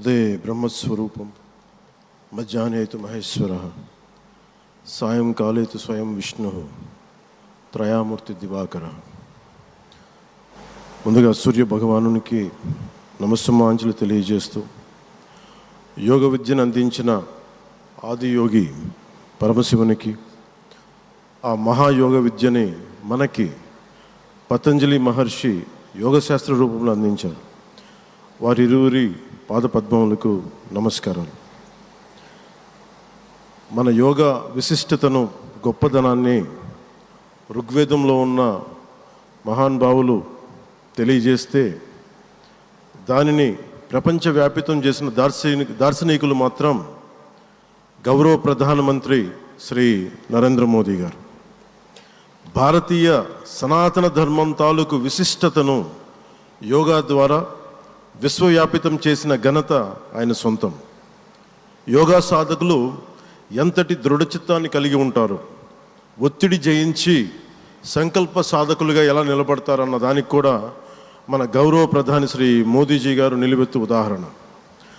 ఉదయే బ్రహ్మస్వరూపం మధ్యాహ్నే తు మహేశ్వరః సాయంకాలే తు స్వయం విష్ణుః త్రయామూర్తి దివాకరః. ముందుగా సూర్య భగవానునికి నమస్సుమాంజలి తెలియజేస్తూ యోగ విద్యను అందించిన ఆదియోగి పరమశివునికి, ఆ మహాయోగ విద్యని మనకి పతంజలి మహర్షి యోగశాస్త్ర రూపంలో అందించారు. వారిరువురి పాదపద్మములకు నమస్కారాలు. మన యోగ విశిష్టతను, గొప్పదనాన్ని ఋగ్వేదంలో ఉన్న మహానుభావులు తెలియజేస్తే దానిని ప్రపంచవ్యాపితం చేసిన దార్శనికులు మాత్రం గౌరవ ప్రధానమంత్రి శ్రీ నరేంద్ర మోదీ గారు. భారతీయ సనాతన ధర్మం తాలూకు విశిష్టతను యోగా ద్వారా విశ్వవ్యాపితం చేసిన ఘనత ఆయన సొంతం. యోగా సాధకులు ఎంతటి దృఢచిత్తాన్ని కలిగి ఉంటారు, ఒత్తిడి జయించి సంకల్ప సాధకులుగా ఎలా నిలబడతారన్న దానికి కూడా మన గౌరవ ప్రధాని శ్రీ మోదీజీ గారు నిలువెత్తు ఉదాహరణ.